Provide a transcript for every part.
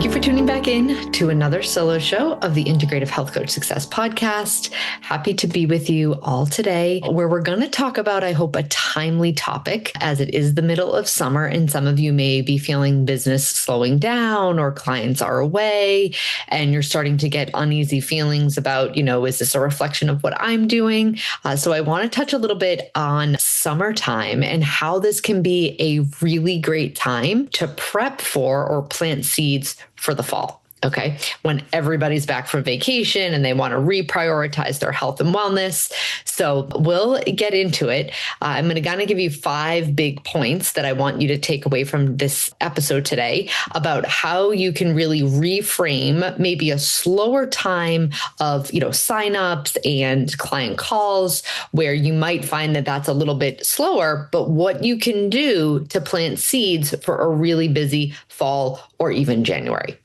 Thank you for tuning back in to another solo show of the Integrative Health Coach Success Podcast. Happy to be with you all today, where we're going to talk about, I hope, a timely topic, as it is the middle of summer and some of you may be feeling business slowing down or clients are away and you're starting to get uneasy feelings about, is this a reflection of what I'm doing? So I want to touch a little bit on summertime and how this can be a really great time to prep for or plant seeds for the fall. Okay. When everybody's back from vacation and they want to reprioritize their health and wellness. So we'll get into it. I'm going to kind of give you 5 big points that I want you to take away from this episode today about how you can really reframe maybe a slower time of, signups and client calls where you might find that that's a little bit slower, but what you can do to plant seeds for a really busy fall or even January.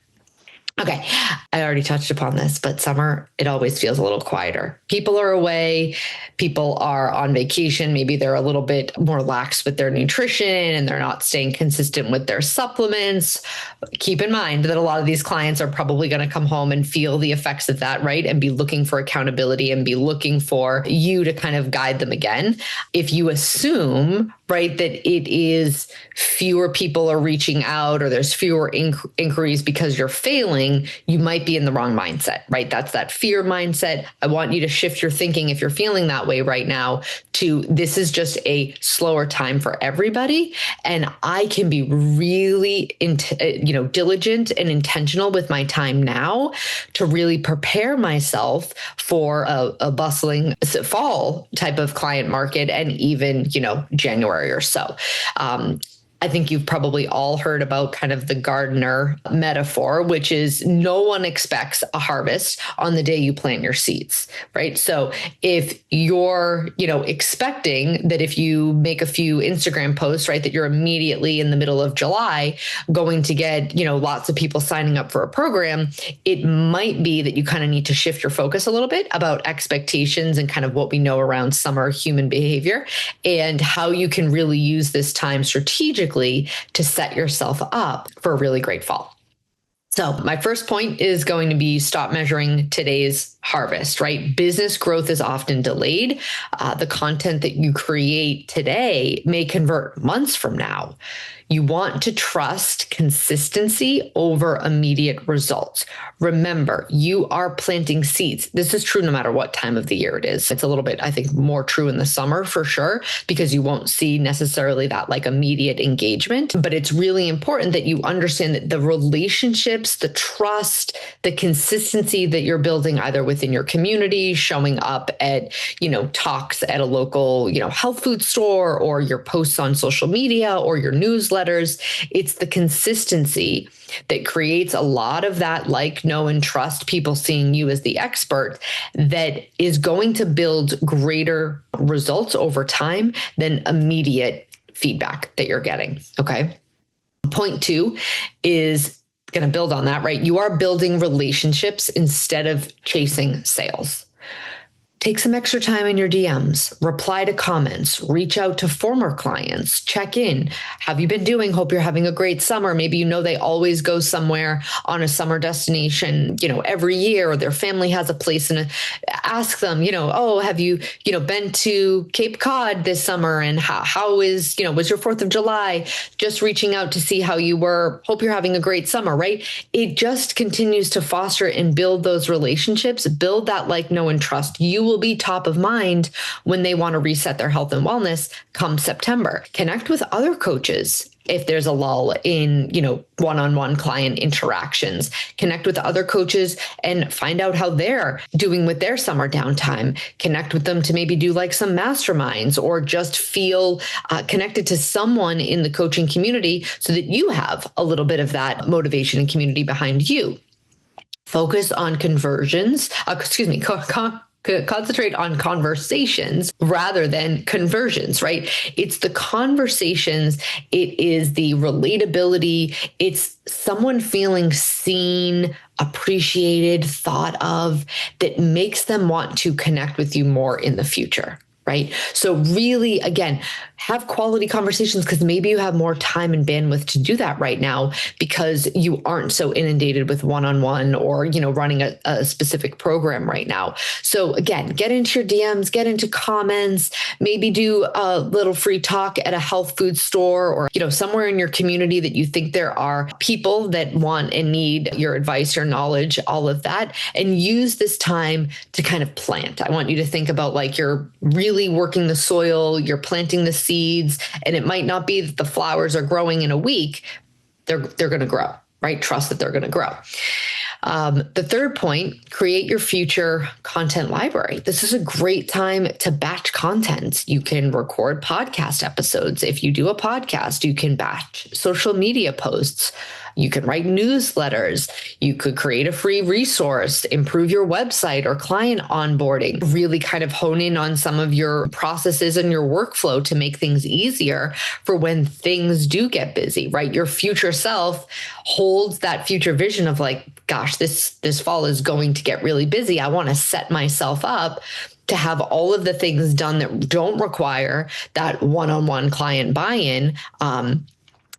Okay, I already touched upon this, but summer, it always feels a little quieter. People are away, people are on vacation, maybe they're a little bit more lax with their nutrition and they're not staying consistent with their supplements. Keep in mind that a lot of these clients are probably going to come home and feel the effects of that, right? And be looking for accountability and be looking for you to kind of guide them again. If you assume, right, that it is fewer people are reaching out or there's fewer inquiries because you're failing, you might be in the wrong mindset, right? That's that fear mindset. I want you to shift your thinking if you're feeling that way right now to this is just a slower time for everybody. And I can be really, diligent and intentional with my time now to really prepare myself for a bustling fall type of client market and even, January or so. I think you've probably all heard about kind of the gardener metaphor, which is no one expects a harvest on the day you plant your seeds, right? So if you're, expecting that if you make a few Instagram posts, right, that you're immediately in the middle of July going to get, lots of people signing up for a program, it might be that you kind of need to shift your focus a little bit about expectations and kind of what we know around summer human behavior and how you can really use this time strategically to set yourself up for a really great fall. So my first point is going to be stop measuring today's harvest, right? Business growth is often delayed. The content that you create today may convert months from now. You want to trust consistency over immediate results. Remember, you are planting seeds. This is true no matter what time of the year it is. It's a little bit, I think, more true in the summer for sure, because you won't see necessarily that like immediate engagement. But it's really important that you understand that the relationships, the trust, the consistency that you're building either within your community, showing up at, talks at a local, health food store, or your posts on social media or your newsletters. It's the consistency that creates a lot of that like, know, and trust, people seeing you as the expert, that is going to build greater results over time than immediate feedback that you're getting. Okay. Point 2 is going to build on that, right? You are building relationships instead of chasing sales. Take some extra time in your DMs, reply to comments, reach out to former clients, check in. Have you been doing? Hope you're having a great summer. Maybe they always go somewhere on a summer destination, every year, or their family has a place, and ask them, have you, been to Cape Cod this summer? And how is, was your 4th of July? Just reaching out to see how you were. Hope you're having a great summer, right? It just continues to foster and build those relationships, build that like, know, and trust. You will be top of mind when they want to reset their health and wellness come September. Connect with other coaches if there's a lull in, one-on-one client interactions. Connect with other coaches and find out how they're doing with their summer downtime. Connect with them to maybe do like some masterminds or just feel connected to someone in the coaching community so that you have a little bit of that motivation and community behind you. Focus on conversions, concentrate on conversations rather than conversions, right? It's the conversations. It is the relatability. It's someone feeling seen, appreciated, thought of, that makes them want to connect with you more in the future. right? So really, again, have quality conversations, because maybe you have more time and bandwidth to do that right now because you aren't so inundated with one-on-one or, running a specific program right now. So again, get into your DMs, get into comments, maybe do a little free talk at a health food store or, somewhere in your community that you think there are people that want and need your advice, your knowledge, all of that, and use this time to kind of plant. I want you to think about like you're really working the soil, you're planting the seeds, and it might not be that the flowers are growing in a week. They're going to grow, right? Trust that they're going to grow. The third point, create your future content library. This is a great time to batch content. You can record podcast episodes. If you do a podcast, you can batch social media posts. You can write newsletters. You could create a free resource, improve your website or client onboarding, really kind of hone in on some of your processes and your workflow to make things easier for when things do get busy, right? Your future self holds that future vision of like, gosh, this fall is going to get really busy. I want to set myself up to have all of the things done that don't require that one-on-one client buy-in.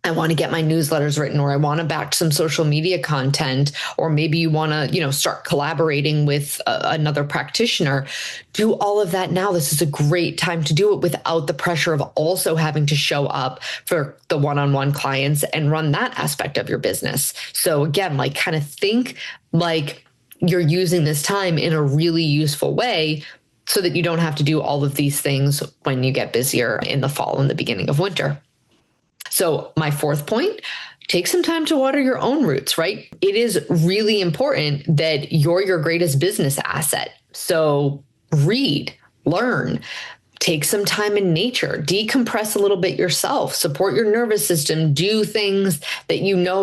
I want to get my newsletters written, or I want to batch some social media content, or maybe you want to, start collaborating with another practitioner. Do all of that now. This is a great time to do it without the pressure of also having to show up for the one-on-one clients and run that aspect of your business. So again, like kind of think like you're using this time in a really useful way so that you don't have to do all of these things when you get busier in the fall and the beginning of winter. So my fourth point, take some time to water your own roots, right? It is really important that you're your greatest business asset. So read, learn, take some time in nature, decompress a little bit yourself, support your nervous system, do things that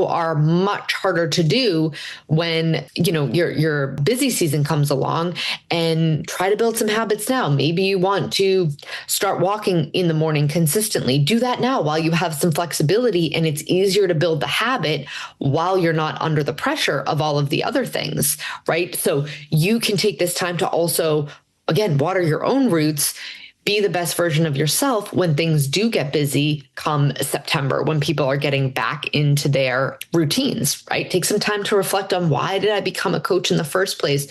are much harder to do when, your busy season comes along, and try to build some habits now. Maybe you want to start walking in the morning consistently. Do that now while you have some flexibility, and it's easier to build the habit while you're not under the pressure of all of the other things, right? So you can take this time to also, again, water your own roots. Be the best version of yourself when things do get busy come September, when people are getting back into their routines, right? Take some time to reflect on, why did I become a coach in the first place?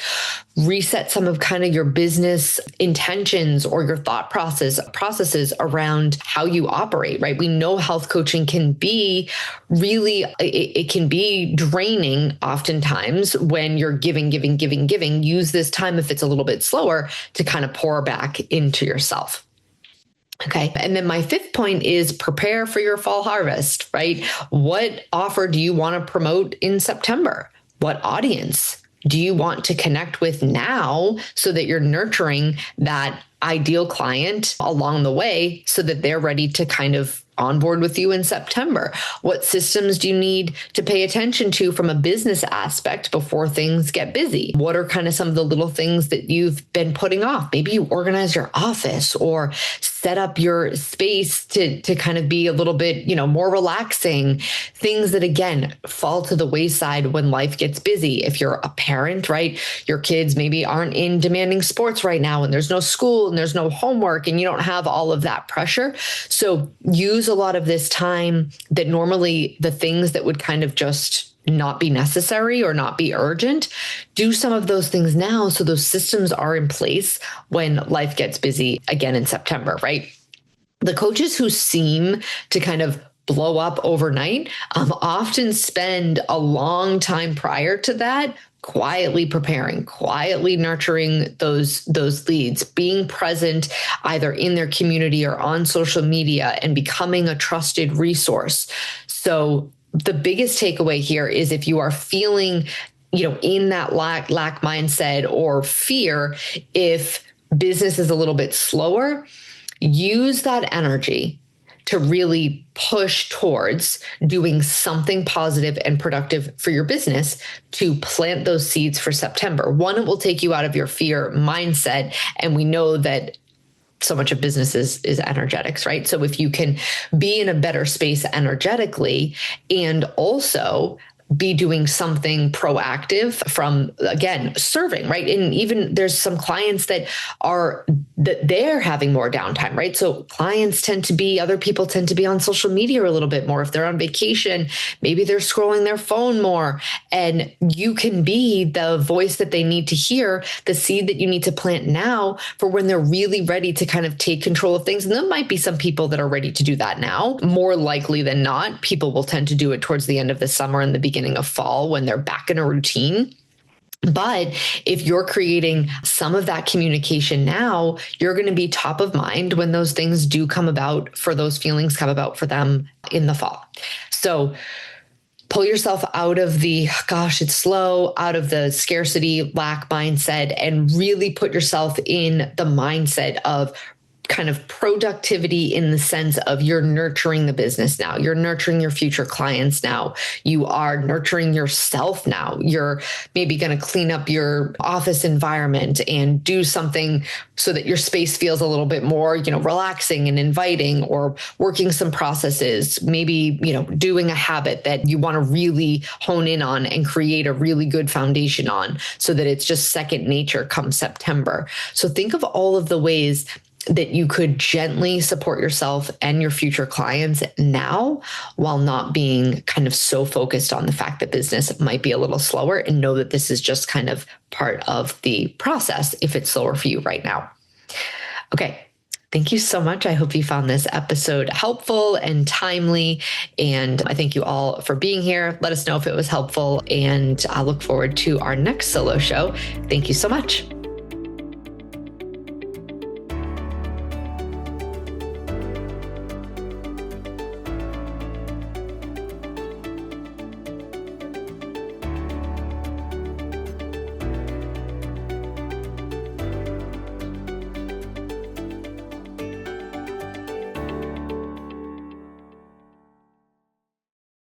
Reset some of kind of your business intentions or your thought processes around how you operate, right? We know health coaching can be really, it can be draining oftentimes when you're giving. Use this time, if it's a little bit slower, to kind of pour back into yourself. Okay. And then my fifth point is prepare for your fall harvest, right? What offer do you want to promote in September? What audience do you want to connect with now so that you're nurturing that ideal client along the way so that they're ready to kind of onboard with you in September? What systems do you need to pay attention to from a business aspect before things get busy? What are kind of some of the little things that you've been putting off? Maybe you organize your office or set up your space to kind of be a little bit, more relaxing. Things that, again, fall to the wayside when life gets busy. If you're a parent, right, your kids maybe aren't in demanding sports right now, and there's no school and there's no homework, and you don't have all of that pressure. So use a lot of this time that normally the things that would kind of just not be necessary or not be urgent, do some of those things now so those systems are in place when life gets busy again in September, right? The coaches who seem to kind of blow up overnight often spend a long time prior to that quietly preparing, quietly nurturing those leads, being present either in their community or on social media, and becoming a trusted resource. So the biggest takeaway here is, if you are feeling, in that lack mindset or fear, if business is a little bit slower, use that energy to really push towards doing something positive and productive for your business to plant those seeds for September. One, it will take you out of your fear mindset. And we know that so much of business is energetics, right? So if you can be in a better space energetically and also be doing something proactive from, again, serving, right? And even there's some clients that they're having more downtime, right? So other people tend to be on social media a little bit more. If they're on vacation, maybe they're scrolling their phone more, and you can be the voice that they need to hear, the seed that you need to plant now for when they're really ready to kind of take control of things. And there might be some people that are ready to do that now. More likely than not, people will tend to do it towards the end of the summer and the beginning of fall when they're back in a routine. But if you're creating some of that communication now, you're going to be top of mind when those things do come about, for those feelings come about for them in the fall. So pull yourself out of the, gosh, it's slow, out of the scarcity, lack mindset, and really put yourself in the mindset of kind of productivity, in the sense of you're nurturing the business now. You're nurturing your future clients now. You are nurturing yourself now. You're maybe going to clean up your office environment and do something so that your space feels a little bit more, relaxing and inviting, or working some processes, maybe, doing a habit that you want to really hone in on and create a really good foundation on, so that it's just second nature come September. So think of all of the ways that you could gently support yourself and your future clients now, while not being kind of so focused on the fact that business might be a little slower, and know that this is just kind of part of the process if it's slower for you right now. Okay. Thank you so much. I hope you found this episode helpful and timely. And I thank you all for being here. Let us know if it was helpful. And I look forward to our next solo show. Thank you so much.